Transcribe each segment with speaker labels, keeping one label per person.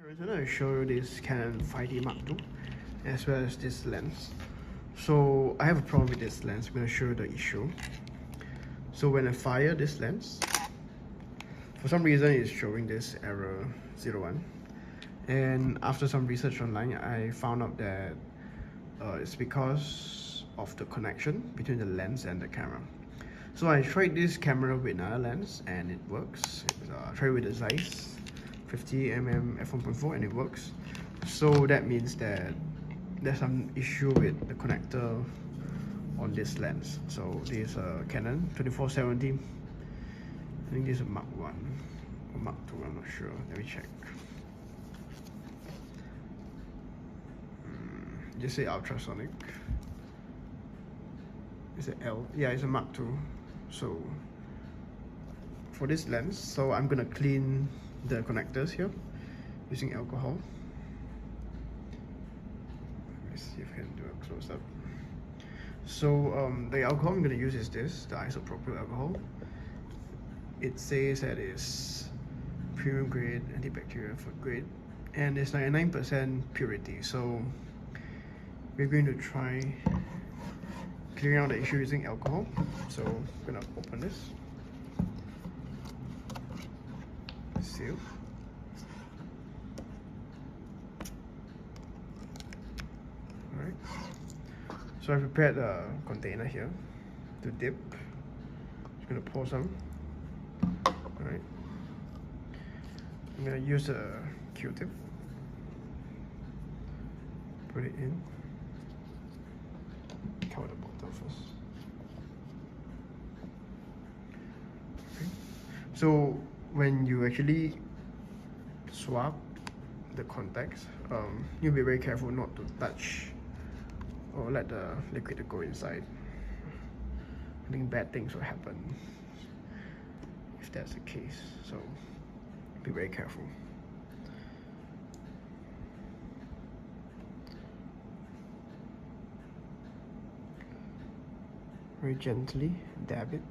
Speaker 1: I'm going to show you this Canon 5D Mark II as well as this lens. So I have a problem with this lens. I'm going to show you the issue. So when I fire this lens, for some reason it's showing this error 01. And after some research online, I found out that it's because of the connection between the lens and the camera. So I tried this camera with another lens and it works. I tried with the Zeiss 50mm f1.4 and it works. So that means that there's some issue with the connector on this lens. So this is a Canon 2470. I think this is a Mark 1 or Mark 2, I'm not sure. Let me check. Just say ultrasonic. Is it L? Yeah, it's a Mark 2. So for this lens, so I'm gonna clean the connectors here using alcohol. Let me see if I can do a close up. So the alcohol I'm gonna use is this, the isopropyl alcohol. It says that it's premium grade, antibacterial grade, and it's 99% purity. So we're going to try clearing out the issue using alcohol. So I'm gonna open this. Seal. Alright. So I prepared a container here to dip. Just gonna pour some. Alright. I'm gonna use a Q-tip. Put it in. Cover the bottle first. Okay. So when you actually swap the contacts, you'll be very careful not to touch or let the liquid go inside. I think bad things will happen if that's the case, so be very careful. Very gently dab it.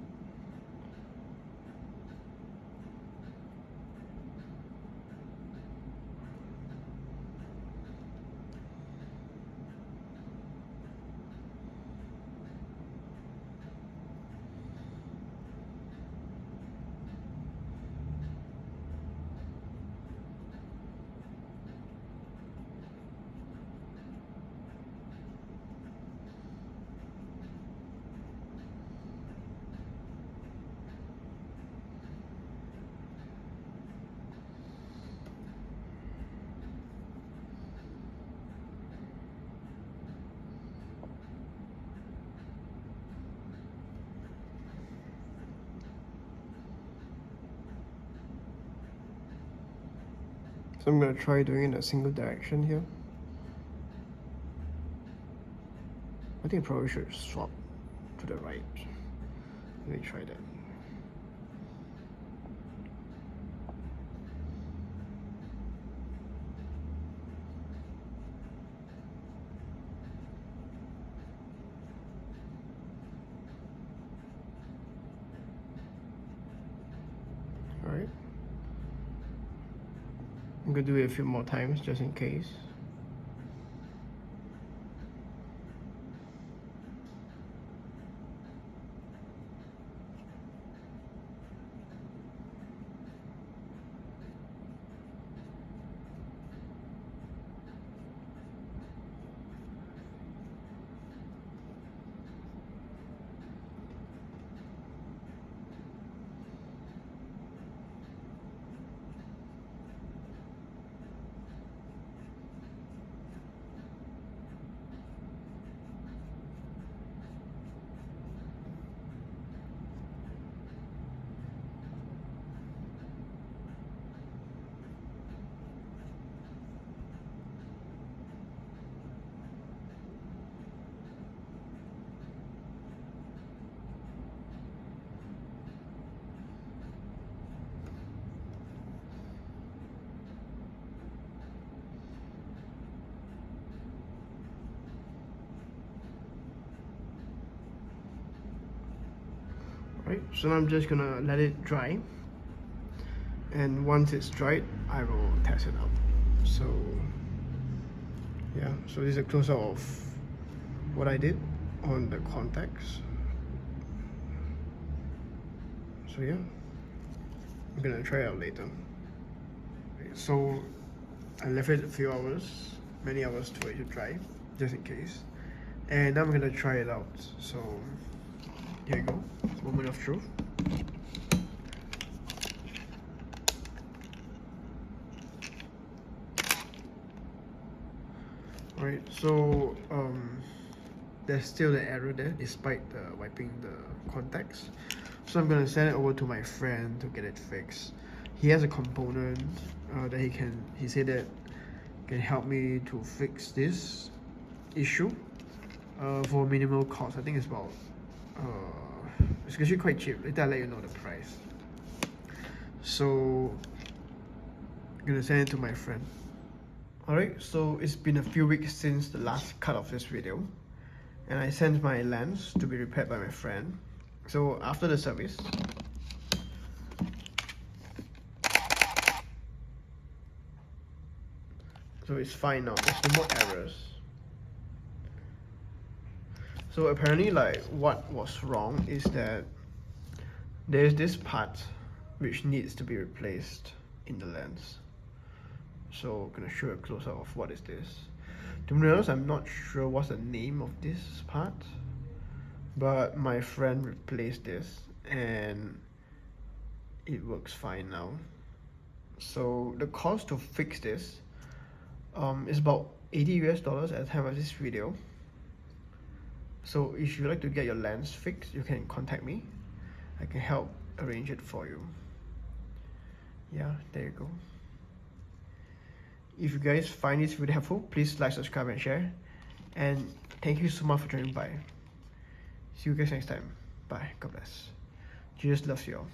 Speaker 1: So I'm going to try doing it in a single direction here. I think I probably should swap to the right. Let me try that. Alright. I'm gonna do it a few more times just in case. Right, so now I'm just gonna let it dry, and once it's dried I will test it out. So yeah, so this is a close-up of what I did on the contacts. So yeah, I'm gonna try it out later. So I left it a few hours, many hours for it to dry, just in case. And now I'm gonna try it out. So here you go, moment of truth. Alright, so there's still the error there despite the wiping the contacts. So I'm gonna send it over to my friend to get it fixed. He has a component that he said that can help me to fix this issue for minimal cost. I think it's about it's actually quite cheap. Later I'll let you know the price. So I'm gonna send it to my friend. Alright, so it's been a few weeks since the last cut of this video, and I sent my lens to be repaired by my friend. So after the service, so it's fine now, there's no more errors. So apparently, like, what was wrong is that there's this part which needs to be replaced in the lens. So I'm gonna show a close-up of what is this. To be honest, I'm not sure what's the name of this part, but my friend replaced this and it works fine now. So the cost to fix this is about $80 at the time of this video. So if you'd like to get your lens fixed, you can contact me. I can help arrange it for you. Yeah, there you go. If you guys find this video helpful, please like, subscribe and share. And thank you so much for joining by. See you guys next time. Bye. God bless. Jesus loves you all.